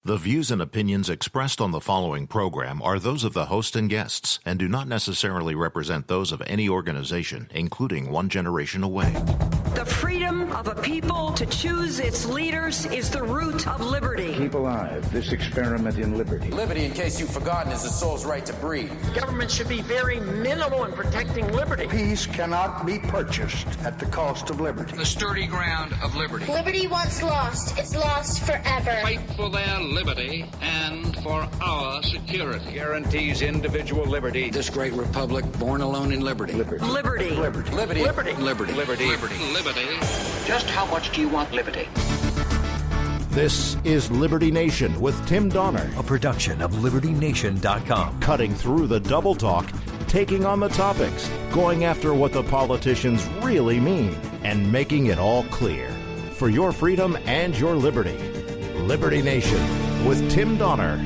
The views and opinions expressed on the following program are those of the host and guests and do not necessarily represent those of any organization, including One Generation Away. The freedom of a people to choose its leaders is the root of liberty. Keep alive this experiment in liberty. Liberty, in case you've forgotten, is the soul's right to breathe. Government should be very minimal in protecting liberty. Peace cannot be purchased at the cost of liberty. The sturdy ground of liberty. Liberty once lost is lost forever. Fight for their liberty and for our security. Guarantees individual liberty. This great republic, born alone in liberty. Liberty. Liberty. Liberty. Liberty. Liberty. Liberty. Liberty. Liberty. Just how much do you want liberty? This is Liberty Nation with Tim Donner, a production of LibertyNation.com. Cutting through the double talk, taking on the topics, going after what the politicians really mean, and making it all clear. For your freedom and your liberty. Liberty Nation with Tim Donner.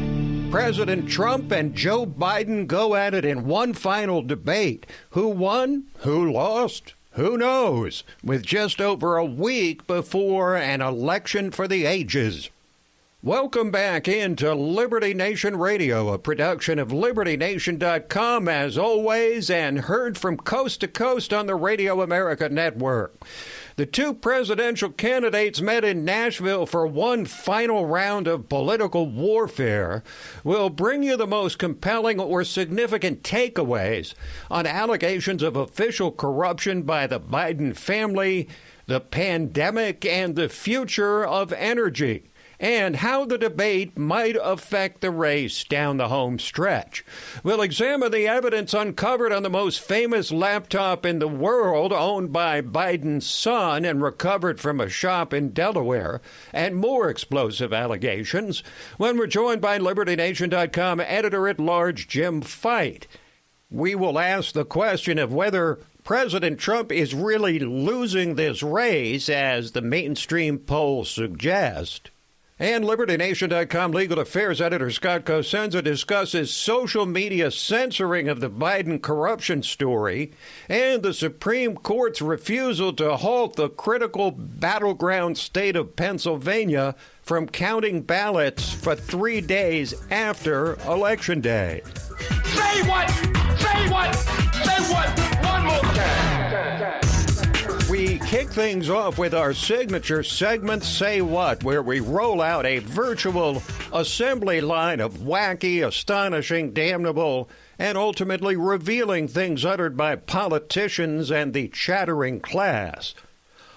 President Trump and Joe Biden go at it in one final debate. Who won? Who lost? Who knows? With just over a week before an election for the ages. Welcome back into Liberty Nation Radio, a production of LibertyNation.com, as always, and heard from coast to coast on the Radio America Network. The two presidential candidates met in Nashville for one final round of political warfare. We'll bring you the most compelling or significant takeaways on allegations of official corruption by the Biden family, the pandemic, and the future of energy, and how the debate might affect the race down the home stretch. We'll examine the evidence uncovered on the most famous laptop in the world, owned by Biden's son and recovered from a shop in Delaware, and more explosive allegations when we're joined by LibertyNation.com editor-at-large Jim Fite. We will ask the question of whether President Trump is really losing this race, as the mainstream polls suggest. And LibertyNation.com legal affairs editor Scott Cosenza discusses social media censoring of the Biden corruption story and the Supreme Court's refusal to halt the critical battleground state of Pennsylvania from counting ballots for 3 days after Election Day. Say what? Say what? Say what? One more time. We kick things off with our signature segment, Say What, where we roll out a virtual assembly line of wacky, astonishing, damnable, and ultimately revealing things uttered by politicians and the chattering class.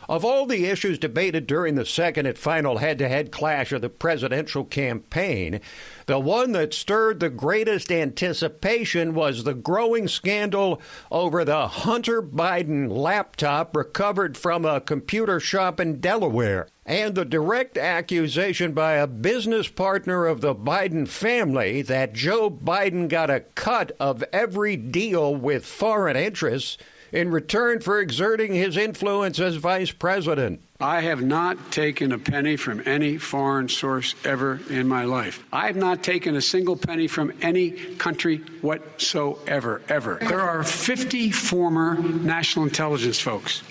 Of all the issues debated during the second and final head-to-head clash of the presidential campaign, the one that stirred the greatest anticipation was the growing scandal over the Hunter Biden laptop recovered from a computer shop in Delaware, and the direct accusation by a business partner of the Biden family that Joe Biden got a cut of every deal with foreign interests in return for exerting his influence as vice president. I have not taken a penny from any foreign source ever in my life. I have not taken a single penny from any country whatsoever, ever. There are 50 former national intelligence folks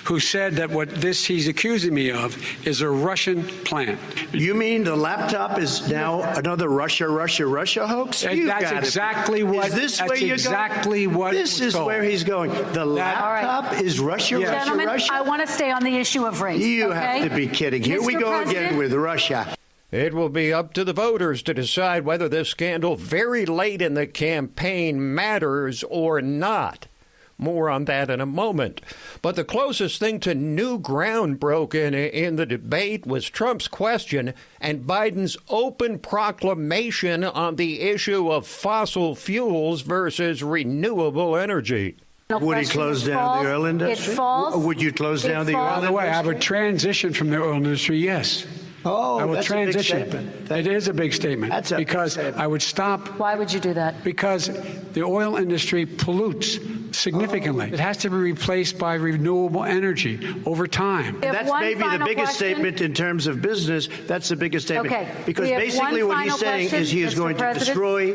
who said that what he's accusing me of is a Russian plant. You mean the laptop is now another Russia hoax? That's exactly what. Is this where you're going? This is where he's going. The laptop is Russia, Gentlemen, Russia. I want to stay on the issue of race. You have to be kidding. Here we go again with Russia. It will be up to the voters to decide whether this scandal very late in the campaign matters or not. More on that in a moment. But the closest thing to new ground broken in the debate was Trump's question and Biden's open proclamation on the issue of fossil fuels versus renewable energy. Would he close down the oil industry? Would you close down the oil industry? By the way, I would transition from the oil industry, yes. Oh, I will that's transition. a big statement. It is a big statement. Because I would stop. Why would you do that? Because the oil industry pollutes significantly. It has to be replaced by renewable energy over time. That's maybe the biggest statement in terms of business. That's the biggest statement. Okay. Because basically what he's saying is he is going to destroy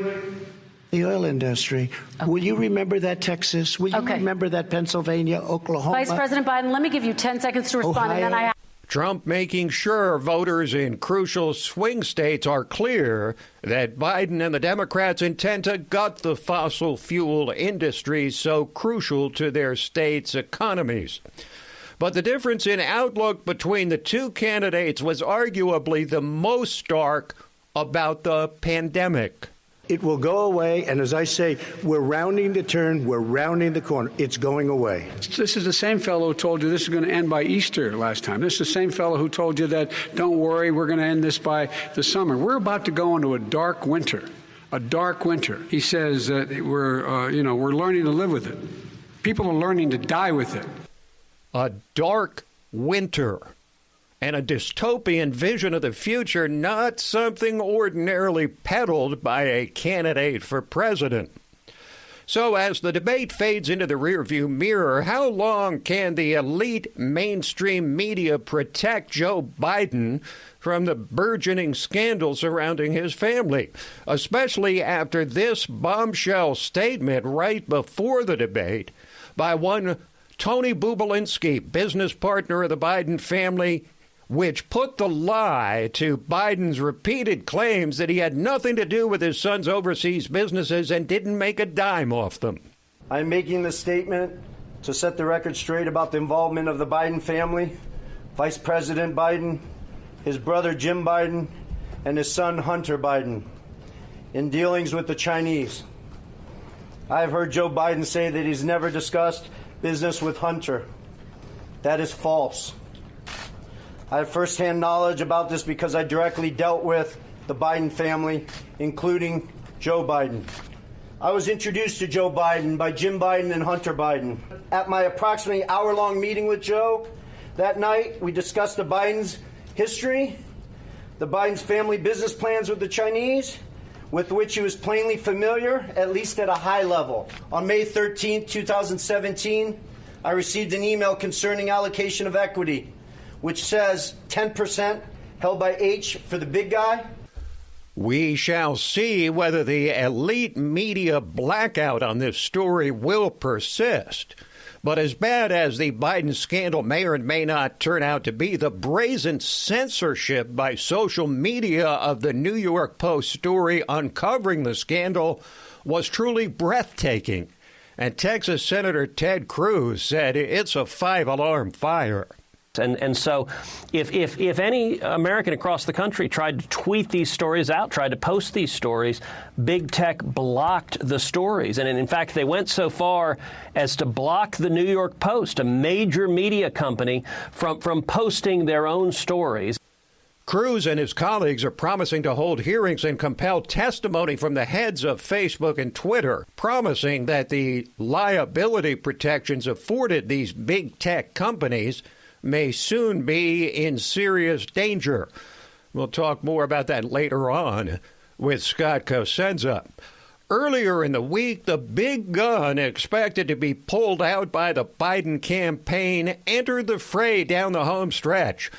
the oil industry. Okay. Will you remember that, Texas? Will you remember that, Pennsylvania, Oklahoma? Vice President Biden, let me give you 10 seconds to respond, Ohio. and then I... Trump making sure voters in crucial swing states are clear that Biden and the Democrats intend to gut the fossil fuel industry so crucial to their states' economies. But the difference in outlook between the two candidates was arguably the most stark about the pandemic. It will go away, and as I say, we're rounding the turn, we're rounding the corner. It's going away. This is the same fellow who told you this is going to end by Easter last time. This is the same fellow who told you that, don't worry, we're going to end this by the summer. We're about to go into a dark winter. A dark winter. He says that we're learning to live with it. People are learning to die with it. A dark winter. And a dystopian vision of the future, not something ordinarily peddled by a candidate for president. So as the debate fades into the rearview mirror, how long can the elite mainstream media protect Joe Biden from the burgeoning scandal surrounding his family, especially after this bombshell statement right before the debate by one Tony Bubalinski, business partner of the Biden family, which put the lie to Biden's repeated claims that he had nothing to do with his son's overseas businesses and didn't make a dime off them. I'm making this statement to set the record straight about the involvement of the Biden family, Vice President Biden, his brother Jim Biden, and his son Hunter Biden in dealings with the Chinese. I've heard Joe Biden say that he's never discussed business with Hunter. That is false. I have firsthand knowledge about this because I directly dealt with the Biden family, including Joe Biden. I was introduced to Joe Biden by Jim Biden and Hunter Biden. At my approximately hour-long meeting with Joe that night, we discussed the Biden's history, the Biden's family business plans with the Chinese, with which he was plainly familiar, at least at a high level. On May 13, 2017, I received an email concerning allocation of equity, which says 10% held by H for the big guy. We shall see whether the elite media blackout on this story will persist. But as bad as the Biden scandal may or may not turn out to be, the brazen censorship by social media of the New York Post story uncovering the scandal was truly breathtaking. And Texas Senator Ted Cruz said it's a 5-alarm fire. And so if any American across the country tried to tweet these stories out, tried to post these stories, big tech blocked the stories. And in fact, they went so far as to block the New York Post, a major media company, from posting their own stories. Cruz and his colleagues are promising to hold hearings and compel testimony from the heads of Facebook and Twitter, promising that the liability protections afforded these big tech companies may soon be in serious danger. We'll talk more about that later on with Scott Cosenza. Earlier in the week, the big gun expected to be pulled out by the Biden campaign entered the fray down the home stretch.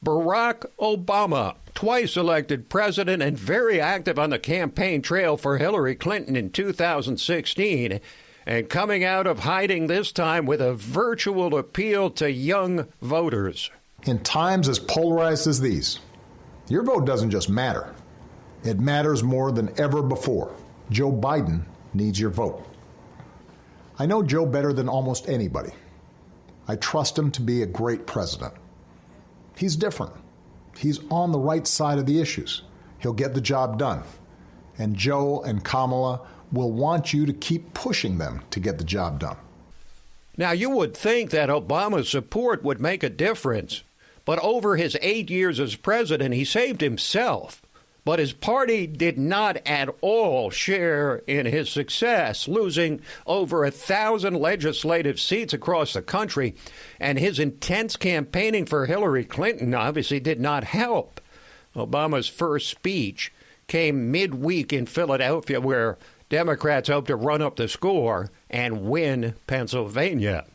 Barack Obama, twice elected president and very active on the campaign trail for Hillary Clinton in 2016, and coming out of hiding this time with a virtual appeal to young voters. In times as polarized as these, your vote doesn't just matter. It matters more than ever before. Joe Biden needs your vote. I know Joe better than almost anybody. I trust him to be a great president. He's different. He's on the right side of the issues. He'll get the job done. And Joe and Kamala will want you to keep pushing them to get the job done. Now, you would think that Obama's support would make a difference, but over his 8 years as president, he saved himself. But his party did not at all share in his success, losing over 1,000 legislative seats across the country, and his intense campaigning for Hillary Clinton obviously did not help. Obama's first speech came midweek in Philadelphia, where Democrats hope to run up the score and win Pennsylvania.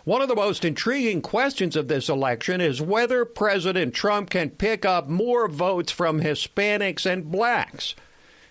One of the most intriguing questions of this election is whether President Trump can pick up more votes from Hispanics and blacks.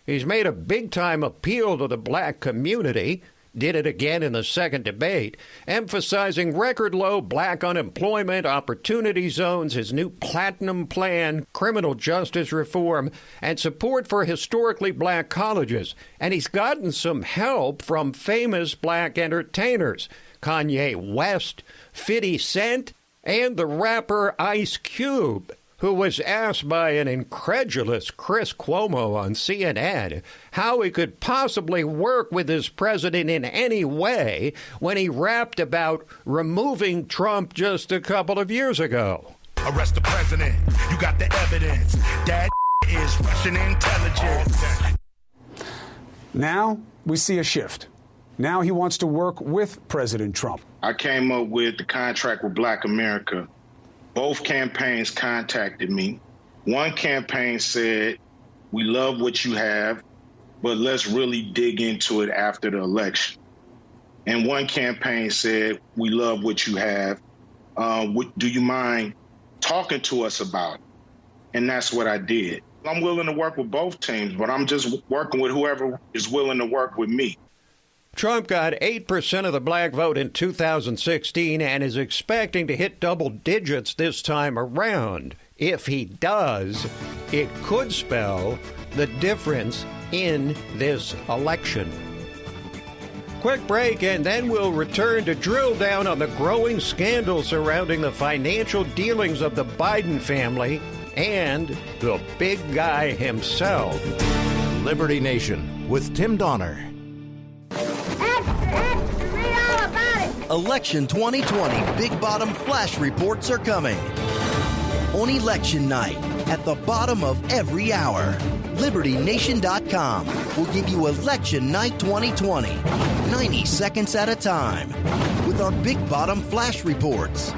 He's made a big-time appeal to the black community, did it again in the second debate, emphasizing record low black unemployment, opportunity zones, his new platinum plan, criminal justice reform, and support for historically black colleges. And he's gotten some help from famous black entertainers, Kanye West, 50 Cent, and the rapper Ice Cube, who was asked by an incredulous Chris Cuomo on CNN how he could possibly work with his president in any way when he rapped about removing Trump just a couple of years ago. Arrest the president. You got the evidence. That is Russian intelligence. Now we see a shift. Now he wants to work with President Trump. I came up with the contract with Black America. Both campaigns contacted me. One campaign said, we love what you have, but let's really dig into it after the election. And one campaign said, we love what you have. Do you mind talking to us about it? And that's what I did. I'm willing to work with both teams, but I'm just working with whoever is willing to work with me. Trump got 8% of the black vote in 2016 and is expecting to hit double digits this time around. If he does, it could spell the difference in this election. Quick break, and then we'll return to drill down on the growing scandal surrounding the financial dealings of the Biden family and the big guy himself. Liberty Nation with Tim Donner. Election 2020 Big Bottom Flash Reports are coming. On election night, at the bottom of every hour, LibertyNation.com will give you Election Night 2020, 90 seconds at a time, with our Big Bottom Flash Reports.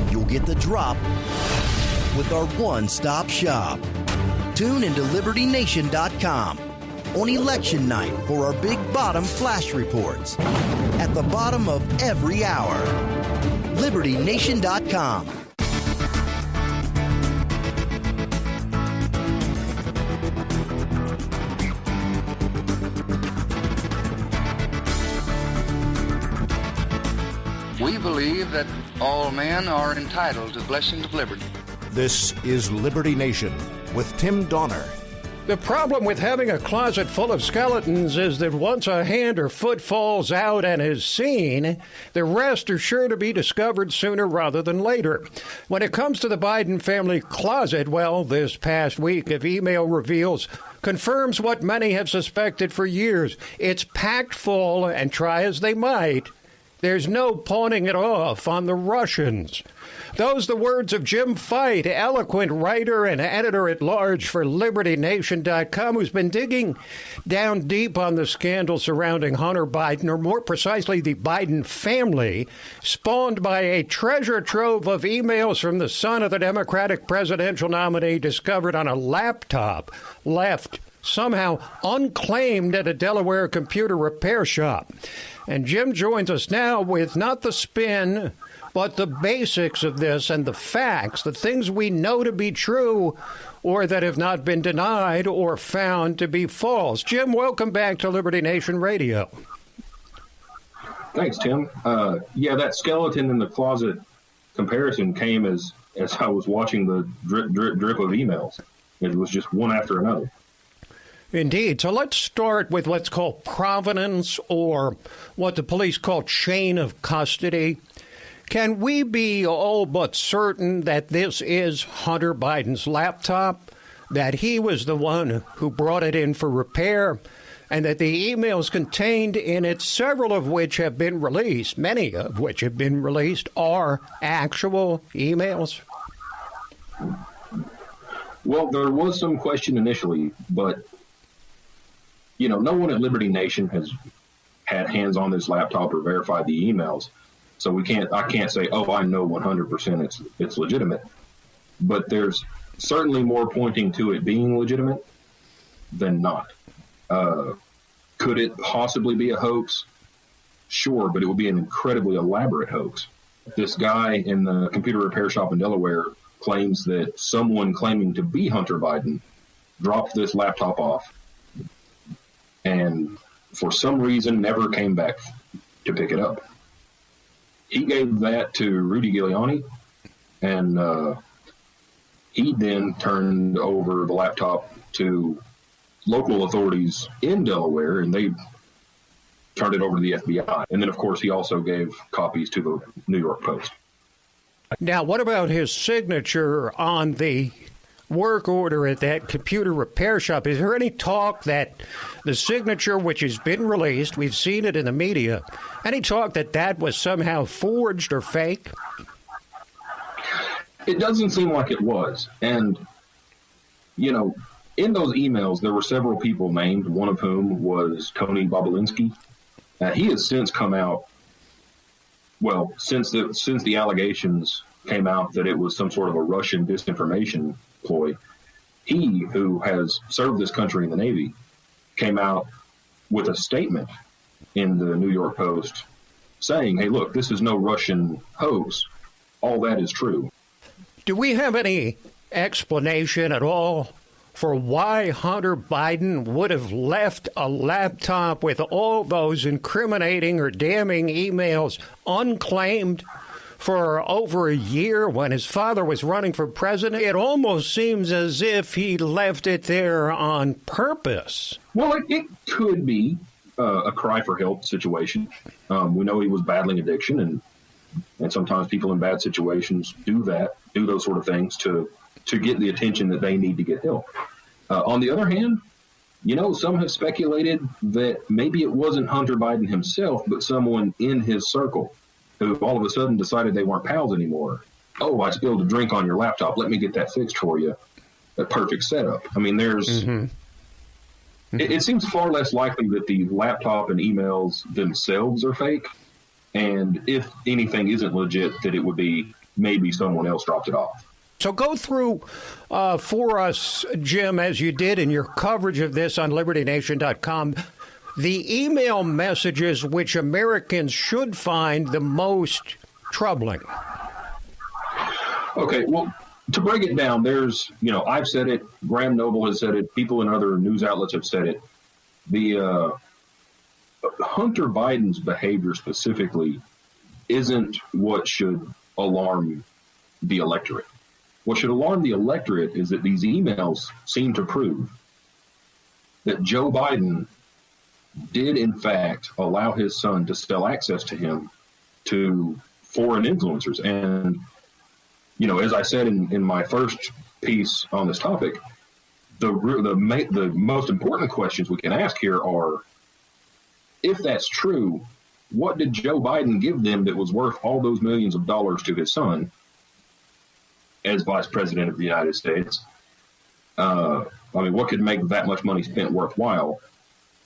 You'll get the drop with our one-stop shop. Tune into LibertyNation.com on election night for our Big Bottom Flash Reports at the bottom of every hour. LibertyNation.com. We believe that all men are entitled to the blessings of liberty. This is Liberty Nation with Tim Donner. The problem with having a closet full of skeletons is that once a hand or foot falls out and is seen, the rest are sure to be discovered sooner rather than later. When it comes to the Biden family closet, well, this past week of email reveals confirms what many have suspected for years. It's packed full, and try as they might, there's no pawning it off on the Russians. Those the words of Jim Fite, eloquent writer and editor-at-large for LibertyNation.com, who's been digging down deep on the scandal surrounding Hunter Biden, or more precisely the Biden family, spawned by a treasure trove of emails from the son of the Democratic presidential nominee discovered on a laptop left somehow unclaimed at a Delaware computer repair shop. And Jim joins us now with not the spin, but the basics of this and the facts, the things we know to be true or that have not been denied or found to be false. Jim, welcome back to Liberty Nation Radio. Thanks, Tim. Yeah, that skeleton in the closet comparison came as I was watching the drip of emails. It was just one after another. Indeed. So let's start with what's called provenance, or what the police call chain of custody. Can we be all but certain that this is Hunter Biden's laptop, that he was the one who brought it in for repair, and that the emails contained in it, several of which have been released, many of which have been released, are actual emails? Well, there was some question initially, but no one at Liberty Nation has had hands on this laptop or verified the emails. So I can't say, oh, I know 100% it's legitimate. But there's certainly more pointing to it being legitimate than not. Could it possibly be a hoax? Sure, but it would be an incredibly elaborate hoax. This guy in the computer repair shop in Delaware claims that someone claiming to be Hunter Biden dropped this laptop off and for some reason, never came back to pick it up. He gave that to Rudy Giuliani, and he then turned over the laptop to local authorities in Delaware, and they turned it over to the FBI. And then, of course, he also gave copies to the New York Post. Now, what about his signature on the work order at that computer repair shop? Is there any talk that the signature, which has been released, we've seen it in the media, any talk that that was somehow forged or fake? It doesn't seem like it was. And, you know, in those emails, there were several people named, one of whom was Tony Bobulinski. He has since come out, well, since the allegations came out that it was some sort of a Russian disinformation ploy, he, who has served this country in the Navy, came out with a statement in the New York Post saying, hey, look, this is no Russian hoax. All that is true. Do we have any explanation at all for why Hunter Biden would have left a laptop with all those incriminating or damning emails unclaimed for over a year when his father was running for president? It almost seems as if he left it there on purpose. Well, it could be a cry for help situation. We know he was battling addiction, and sometimes people in bad situations do those sort of things to get the attention that they need to get help. On the other hand, you know, some have speculated that maybe it wasn't Hunter Biden himself, but someone in his circle who all of a sudden decided they weren't pals anymore. Oh, I spilled a drink on your laptop. Let me get that fixed for you. A perfect setup. I mean, there's... It seems far less likely that the laptop and emails themselves are fake. And if anything isn't legit, that it would be maybe someone else dropped it off. So go through for us, Jim, as you did in your coverage of this on LibertyNation.com, the email messages which Americans should find the most troubling. Okay, well, to break it down, there's, you know, I've said it, Graham Noble has said it, people in other news outlets have said it. The Hunter Biden's behavior specifically isn't what should alarm the electorate. What should alarm the electorate is that these emails seem to prove that Joe Biden did, in fact, allow his son to sell access to him to foreign influencers. And, you know, as I said in my first piece on this topic, the most important questions we can ask here are, if that's true, what did Joe Biden give them that was worth all those millions of dollars to his son as vice president of the United States? I mean, what could make that much money spent worthwhile?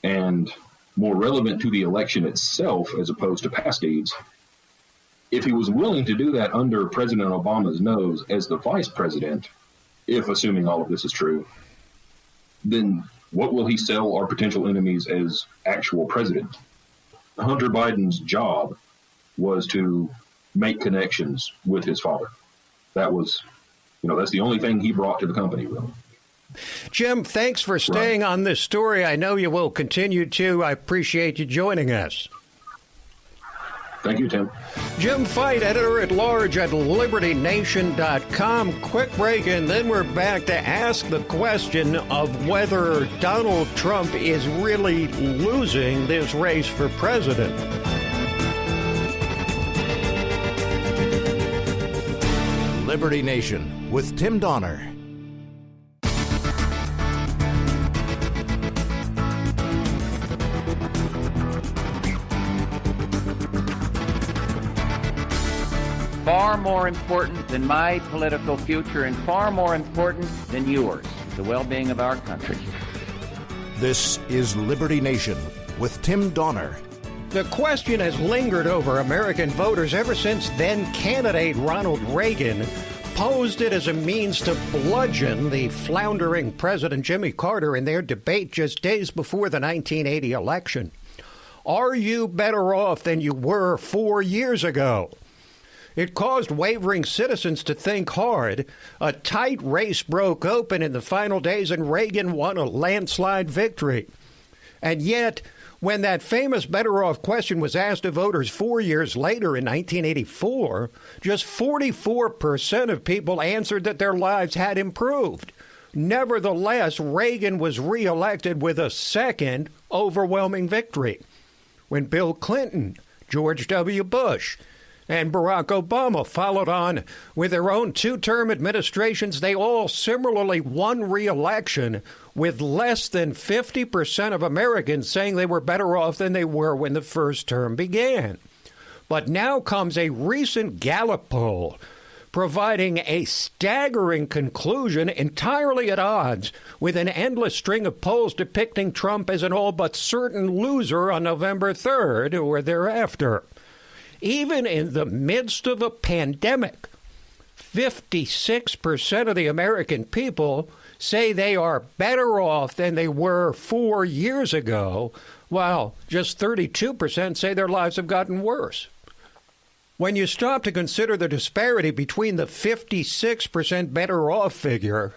And more relevant to the election itself, as opposed to past deeds, if he was willing to do that under President Obama's nose as the vice president, if assuming all of this is true, then what will he sell our potential enemies as actual president? Hunter Biden's job was to make connections with his father. That was, you know, that's the only thing he brought to the company, really. Jim, thanks for staying on this story. I know you will continue to. I appreciate you joining us. Thank you, Tim. Jim Fite, editor-at-large at LibertyNation.com. Quick break, and then we're back to ask the question of whether Donald Trump is really losing this race for president. Liberty Nation with Tim Donner. Far more important than my political future and far more important than yours, the well-being of our country. This is Liberty Nation with Tim Donner. The question has lingered over American voters ever since then-candidate Ronald Reagan posed it as a means to bludgeon the floundering President Jimmy Carter in their debate just days before the 1980 election. Are you better off than you were 4 years ago? It caused wavering citizens to think hard. A tight race broke open in the final days, and Reagan won a landslide victory. And yet, when that famous better off question was asked of voters 4 years later in 1984, just 44% of people answered that their lives had improved. Nevertheless, Reagan was reelected with a second overwhelming victory. When Bill Clinton, George W. Bush, and Barack Obama followed on with their own two-term administrations, they all similarly won re-election with less than 50% of Americans saying they were better off than they were when the first term began. But now comes a recent Gallup poll providing a staggering conclusion entirely at odds with an endless string of polls depicting Trump as an all but certain loser on November 3rd or thereafter. Even in the midst of a pandemic, 56% of the American people say they are better off than they were 4 years ago, while just 32% say their lives have gotten worse. When you stop to consider the disparity between the 56% better off figure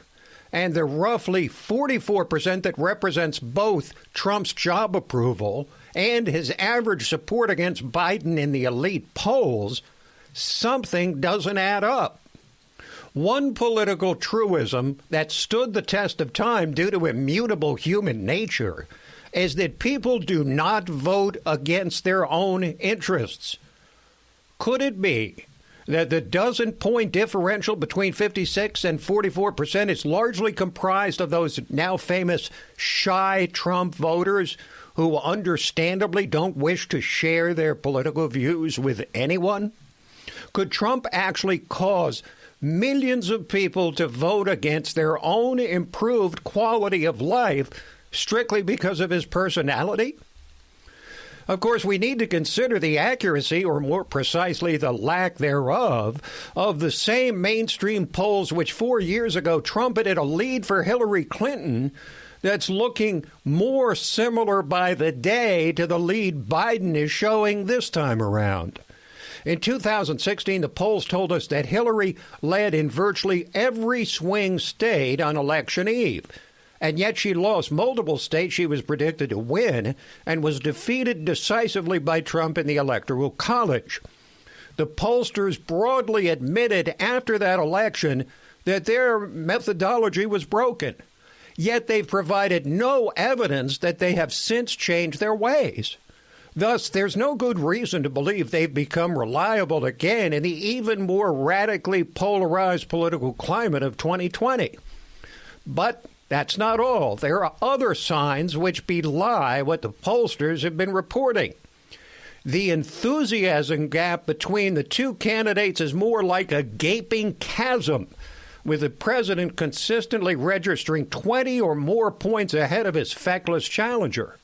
and the roughly 44% that represents both Trump's job approval and his average support against Biden in the elite polls, something doesn't add up. One political truism that stood the test of time due to immutable human nature is that people do not vote against their own interests. Could it be that the dozen-point differential between 56 and 44% is largely comprised of those now famous shy Trump voters who understandably don't wish to share their political views with anyone? Could Trump actually cause millions of people to vote against their own improved quality of life strictly because of his personality? Of course, we need to consider the accuracy, or more precisely, the lack thereof, of the same mainstream polls which 4 years ago trumpeted a lead for Hillary Clinton that's looking more similar by the day to the lead Biden is showing this time around. In 2016, the polls told us that Hillary led in virtually every swing state on election eve. And yet she lost multiple states she was predicted to win and was defeated decisively by Trump in the Electoral College. The pollsters broadly admitted after that election that their methodology was broken. Yet they've provided no evidence that they have since changed their ways. Thus, there's no good reason to believe they've become reliable again in the even more radically polarized political climate of 2020. But that's not all. There are other signs which belie what the pollsters have been reporting. The enthusiasm gap between the two candidates is more like a gaping chasm, with the president consistently registering 20 or more points ahead of his feckless challenger.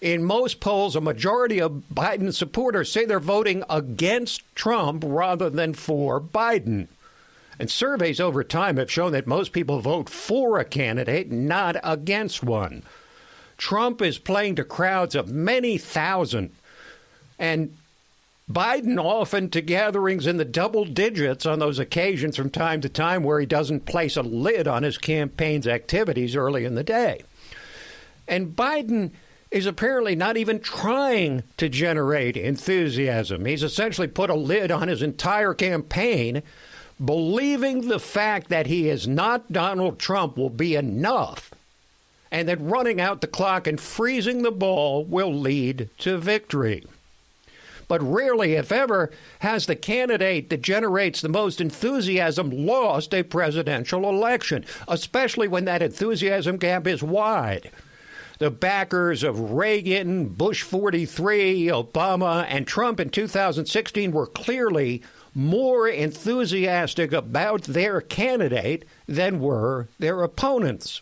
In most polls, a majority of Biden supporters say they're voting against Trump rather than for Biden. And surveys over time have shown that most people vote for a candidate, not against one. Trump is playing to crowds of many thousand, and Biden often to gatherings in the double digits on those occasions from time to time where he doesn't place a lid on his campaign's activities early in the day. And Biden is apparently not even trying to generate enthusiasm. He's essentially put a lid on his entire campaign, believing the fact that he is not Donald Trump will be enough, and that running out the clock and freezing the ball will lead to victory. But rarely, if ever, has the candidate that generates the most enthusiasm lost a presidential election, especially when that enthusiasm gap is wide. The backers of Reagan, Bush 43, Obama, and Trump in 2016 were clearly more enthusiastic about their candidate than were their opponents.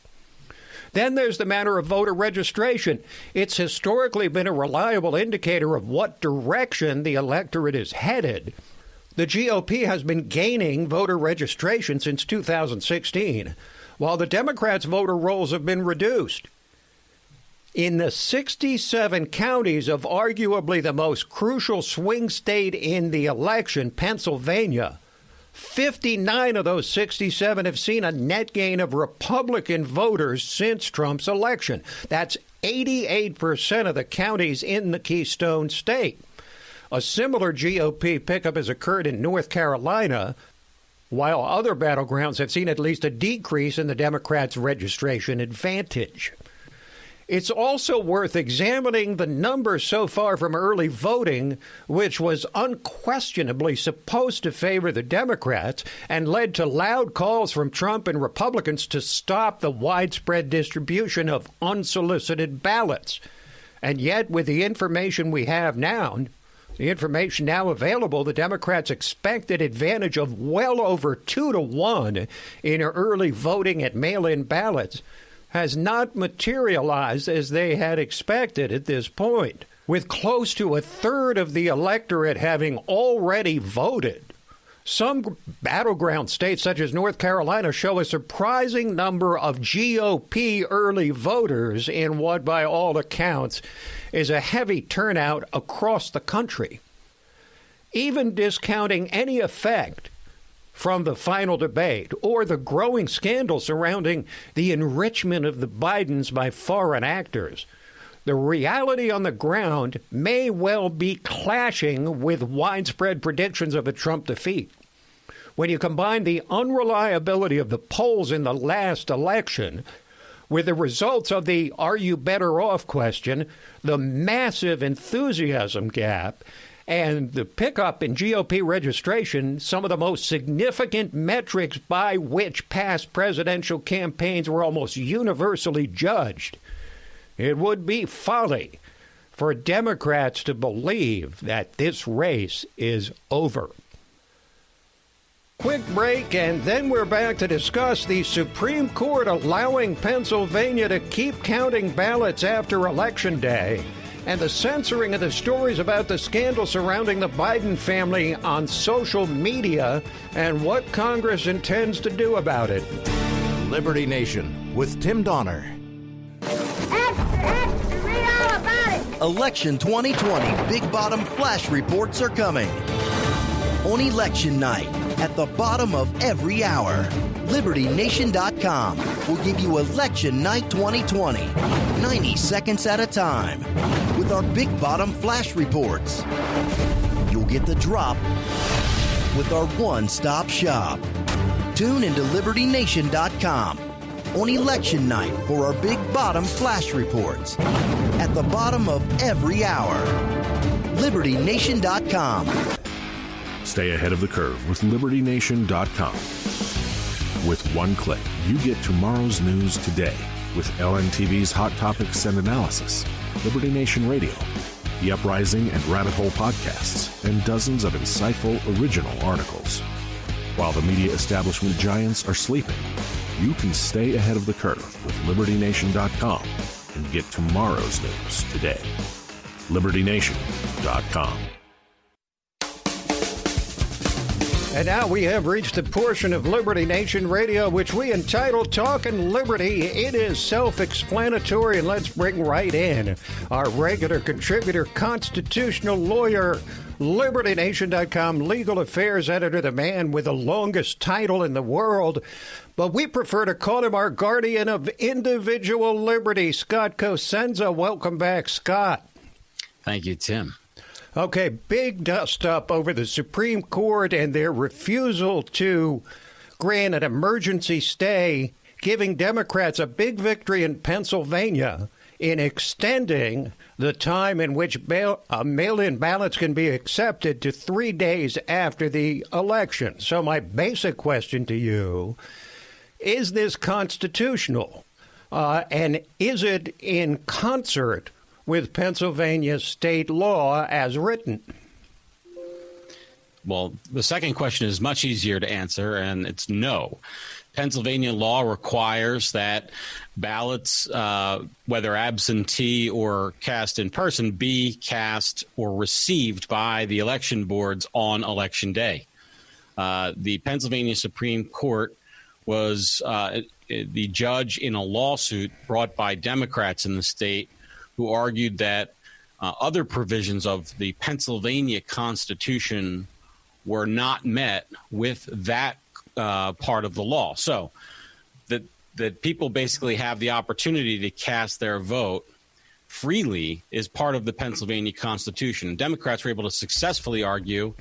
Then there's the matter of voter registration. It's historically been a reliable indicator of what direction the electorate is headed. The GOP has been gaining voter registration since 2016, while the Democrats' voter rolls have been reduced. In the 67 counties of arguably the most crucial swing state in the election, Pennsylvania, 59 of those 67 have seen a net gain of Republican voters since Trump's election. That's 88% of the counties in the Keystone State. A similar GOP pickup has occurred in North Carolina, while other battlegrounds have seen at least a decrease in the Democrats' registration advantage. It's also worth examining the numbers so far from early voting, which was unquestionably supposed to favor the Democrats and led to loud calls from Trump and Republicans to stop the widespread distribution of unsolicited ballots. And yet, with the information we have now, the information now available, the Democrats' expected advantage of well over 2-1 in early voting at mail-in ballots has not materialized as they had expected at this point. With close to a third of the electorate having already voted, some battleground states such as North Carolina show a surprising number of GOP early voters in what, by all accounts, is a heavy turnout across the country. Even discounting any effect from the final debate or the growing scandal surrounding the enrichment of the Bidens by foreign actors, the reality on the ground may well be clashing with widespread predictions of a Trump defeat. When you combine the unreliability of the polls in the last election with the results of the "are you better off" question, the massive enthusiasm gap, and the pickup in GOP registration, some of the most significant metrics by which past presidential campaigns were almost universally judged, it would be folly for Democrats to believe that this race is over. Quick break, and then we're back to discuss the Supreme Court allowing Pennsylvania to keep counting ballots after Election Day, and the censoring of the stories about the scandal surrounding the Biden family on social media, and what Congress intends to do about it. Liberty Nation with Tim Donner. Read all about it. Election 2020 Big Bottom Flash Reports are coming. On election night, at the bottom of every hour, LibertyNation.com will give you Election Night 2020, 90 seconds at a time, with our Big Bottom Flash Reports. You'll get the drop with our one-stop shop. Tune into LibertyNation.com on election night for our Big Bottom Flash Reports, at the bottom of every hour. LibertyNation.com. Stay ahead of the curve with LibertyNation.com. With one click, you get tomorrow's news today with LNTV's Hot Topics and Analysis, Liberty Nation Radio, The Uprising and Rabbit Hole podcasts, and dozens of insightful original articles. While the media establishment giants are sleeping, you can stay ahead of the curve with LibertyNation.com and get tomorrow's news today. LibertyNation.com. And now we have reached the portion of Liberty Nation Radio which we entitle Talkin' Liberty. It is self-explanatory, and let's bring right in our regular contributor, constitutional lawyer, LibertyNation.com legal affairs editor, the man with the longest title in the world, but we prefer to call him our guardian of individual liberty, Scott Cosenza. Welcome back, Scott. Thank you, Tim. Okay, big dust up over the Supreme Court and their refusal to grant an emergency stay, giving Democrats a big victory in Pennsylvania in extending the time in which mail-in ballots can be accepted to 3 days after the election. So my basic question to you, is this constitutional? And is it in concert with Pennsylvania state law as written? Well, the second question is much easier to answer, and it's no. Pennsylvania law requires that ballots, whether absentee or cast in person, be cast or received by the election boards on Election Day. The Pennsylvania Supreme Court was the judge in a lawsuit brought by Democrats in the state who argued that other provisions of the Pennsylvania Constitution were not met with that part of the law. So that people basically have the opportunity to cast their vote freely is part of the Pennsylvania Constitution. Democrats were able to successfully argue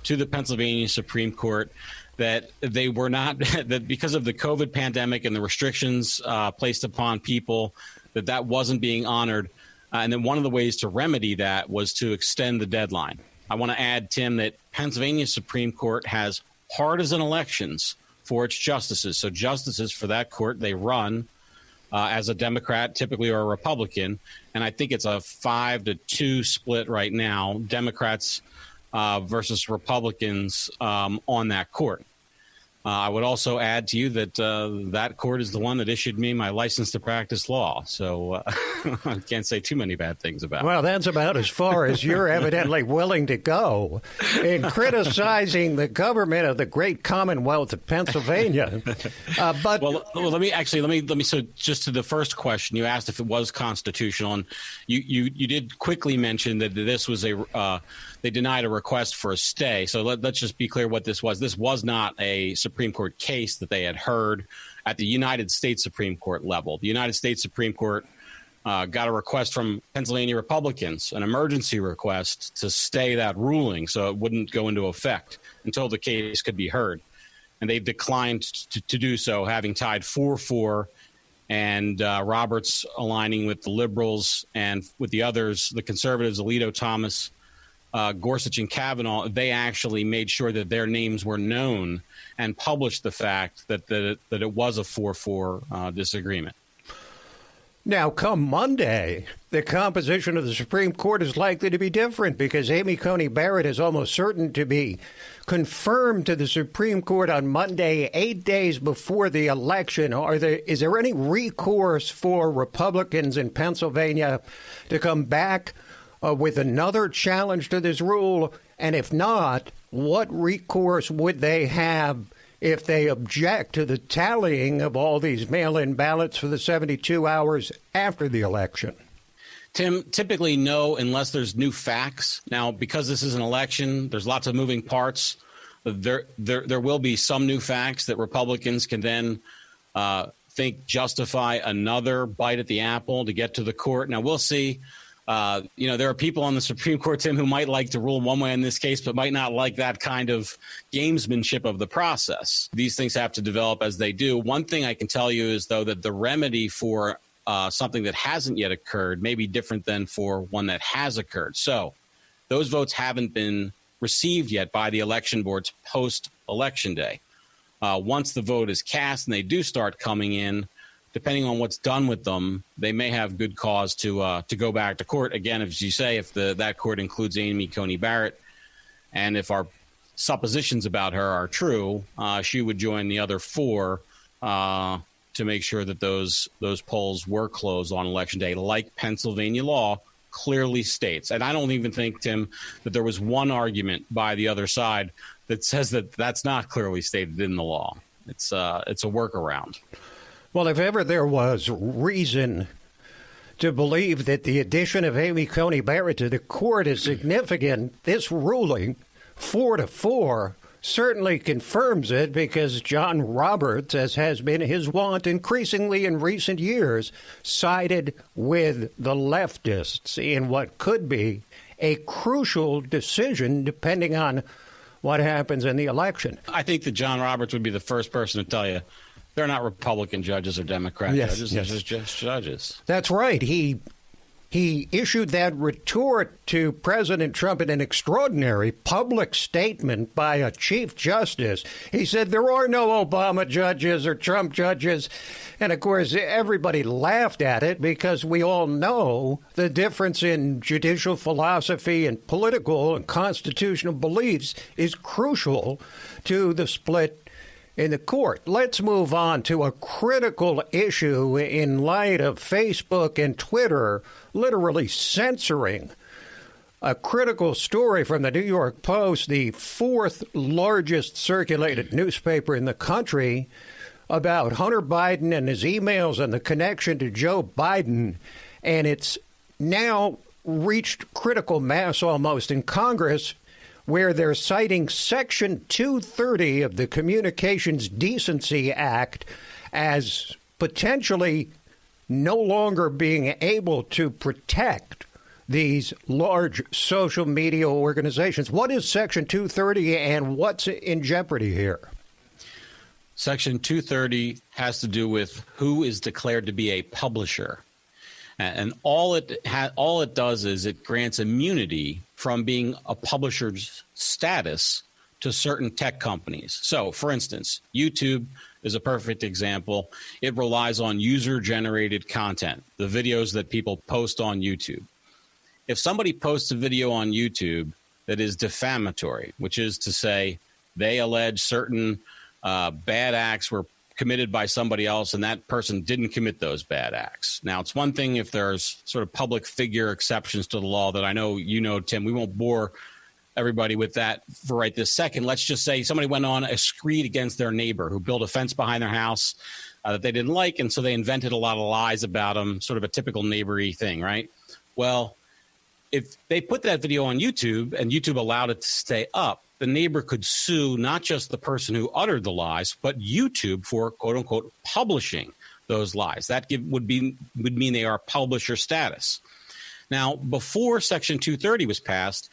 to the Pennsylvania Supreme Court that they were not, that because of the COVID pandemic and the restrictions placed upon people, that wasn't being honored. And then one of the ways to remedy that was to extend the deadline. I want to add, Tim, that Pennsylvania Supreme Court has partisan elections for its justices. So justices for that court, they run as a Democrat, typically, or a Republican. And I think it's a 5-2 split right now, Democrats versus Republicans on that court. I would also add to you that that court is the one that issued me my license to practice law. So I can't say too many bad things about it. Well, that's about as far as you're evidently willing to go in criticizing the government of the great Commonwealth of Pennsylvania. But let me. So just to the first question, you asked if it was constitutional, and you did quickly mention that this was they denied a request for a stay. So let's just be clear what this was. This was not a Supreme Court case that they had heard at the United States Supreme Court level. The United States Supreme Court got a request from Pennsylvania Republicans, an emergency request to stay that ruling so it wouldn't go into effect until the case could be heard. And they've declined to do so, having tied 4-4, and Roberts aligning with the liberals and with the others, the conservatives, Alito, Thomas, Gorsuch, and Kavanaugh. They actually made sure that their names were known and published the fact that it was a 4-4 disagreement. Now, come Monday, the composition of the Supreme Court is likely to be different because Amy Coney Barrett is almost certain to be confirmed to the Supreme Court on Monday, 8 days before the election. Is there any recourse for Republicans in Pennsylvania to come back with another challenge to this rule? And if not, what recourse would they have if they object to the tallying of all these mail-in ballots for the 72 hours after the election? Tim, typically no, unless there's new facts. Now, because this is an election, there's lots of moving parts. There will be some new facts that Republicans can then think justify another bite at the apple to get to the court. Now, we'll see. There are people on the Supreme Court, Tim, who might like to rule one way in this case, but might not like that kind of gamesmanship of the process. These things have to develop as they do. One thing I can tell you is, though, that the remedy for something that hasn't yet occurred may be different than for one that has occurred. So those votes haven't been received yet by the election boards post-election day. Once the vote is cast and they do start coming in, depending on what's done with them, they may have good cause to go back to court. Again, as you say, if that court includes Amy Coney Barrett, and if our suppositions about her are true, she would join the other 4 to make sure that those polls were closed on Election Day, like Pennsylvania law clearly states. And I don't even think, Tim, that there was one argument by the other side that says that that's not clearly stated in the law. It's a workaround. Well, if ever there was reason to believe that the addition of Amy Coney Barrett to the court is significant, this ruling, 4-4, certainly confirms it, because John Roberts, as has been his wont increasingly in recent years, sided with the leftists in what could be a crucial decision depending on what happens in the election. I think that John Roberts would be the first person to tell you they're not Republican judges or Democrat judges. They're just judges. That's right. He issued that retort to President Trump in an extraordinary public statement by a chief justice. He said there are no Obama judges or Trump judges. And, of course, everybody laughed at it because we all know the difference in judicial philosophy and political and constitutional beliefs is crucial to the split in the court. Let's move on to a critical issue in light of Facebook and Twitter literally censoring a critical story from the New York Post, the 4th largest circulated newspaper in the country, about Hunter Biden and his emails and the connection to Joe Biden. And it's now reached critical mass almost in Congress, where they're citing Section 230 of the Communications Decency Act as potentially no longer being able to protect these large social media organizations. What is Section 230 and what's in jeopardy here? Section 230 has to do with who is declared to be a publisher. And all it does is it grants immunity from being a publisher's status to certain tech companies. So, for instance, YouTube is a perfect example. It relies on user-generated content, the videos that people post on YouTube. If somebody posts a video on YouTube that is defamatory, which is to say they allege certain bad acts were committed by somebody else and that person didn't commit those bad acts. Now, it's one thing if there's sort of public figure exceptions to the law that I know you know, Tim. We won't bore everybody with that for right this second. Let's just say somebody went on a screed against their neighbor who built a fence behind their house that they didn't like, and so they invented a lot of lies about them, sort of a typical neighbory thing, right? Well, if they put that video on YouTube and YouTube allowed it to stay up, the neighbor could sue not just the person who uttered the lies, but YouTube for, quote unquote, publishing those lies. That would mean they are publisher status. Now, before Section 230 was passed,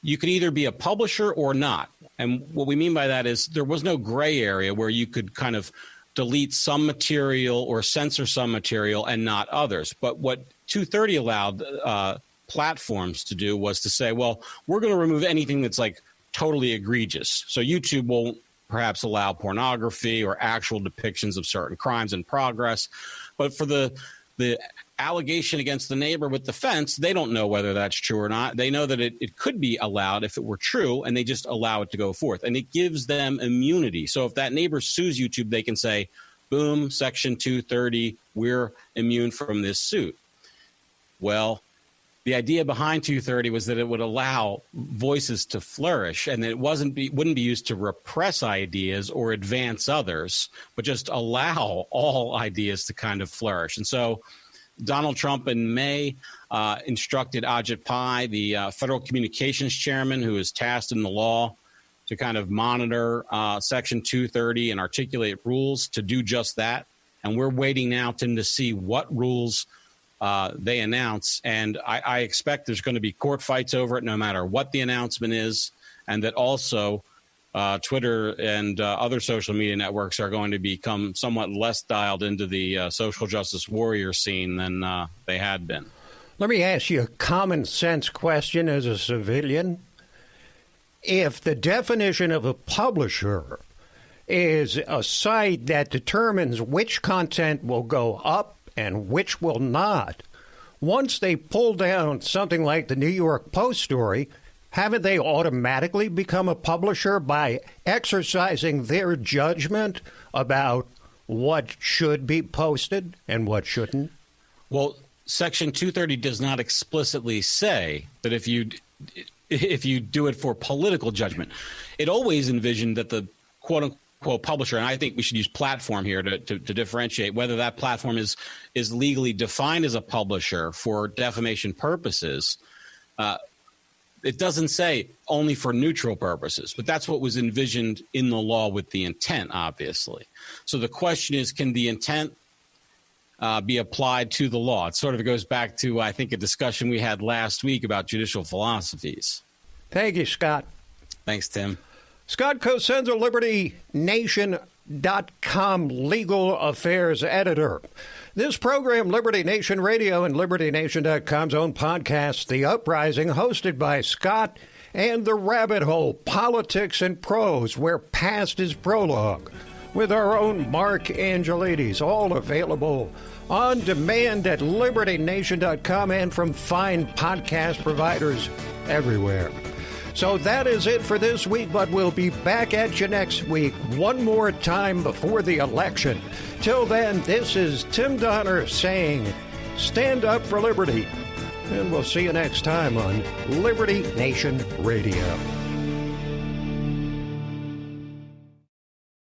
you could either be a publisher or not. And what we mean by that is there was no gray area where you could kind of delete some material or censor some material and not others. But what 230 allowed platforms to do was to say, well, we're going to remove anything that's like totally egregious. So YouTube won't perhaps allow pornography or actual depictions of certain crimes in progress. But for the allegation against the neighbor with the fence, they don't know whether that's true or not. They know that it could be allowed if it were true, and they just allow it to go forth. And it gives them immunity. So if that neighbor sues YouTube, they can say, boom, Section 230, we're immune from this suit. Well, the idea behind 230 was that it would allow voices to flourish, and it wouldn't be used to repress ideas or advance others, but just allow all ideas to kind of flourish. And so Donald Trump in May instructed Ajit Pai, the Federal Communications Chairman, who is tasked in the law to kind of monitor Section 230 and articulate rules, to do just that. And we're waiting now, Tim, to see what rules they announce, and I expect there's going to be court fights over it no matter what the announcement is, and that also Twitter and other social media networks are going to become somewhat less dialed into the social justice warrior scene than they had been. Let me ask you a common sense question as a civilian. If the definition of a publisher is a site that determines which content will go up and which will not, once they pull down something like the New York Post story, haven't they automatically become a publisher by exercising their judgment about what should be posted and what shouldn't? Well, Section 230 does not explicitly say that if you do it for political judgment. It always envisioned that the quote-unquote publisher, and I think we should use platform here to differentiate whether that platform is legally defined as a publisher for defamation purposes. It doesn't say only for neutral purposes, but that's what was envisioned in the law with the intent, obviously. So the question is, can the intent be applied to the law? It sort of goes back to, I think, a discussion we had last week about judicial philosophies. Thank you, Scott. Thanks, Tim. Scott Cosenza, LibertyNation.com legal affairs editor. This program, Liberty Nation Radio and LibertyNation.com's own podcast, The Uprising, hosted by Scott, and The Rabbit Hole, Politics and Prose, where past is prologue, with our own Mark Angelides, all available on demand at LibertyNation.com and from fine podcast providers everywhere. So that is it for this week, but we'll be back at you next week, one more time before the election. Till then, this is Tim Donner saying, stand up for liberty. And we'll see you next time on Liberty Nation Radio.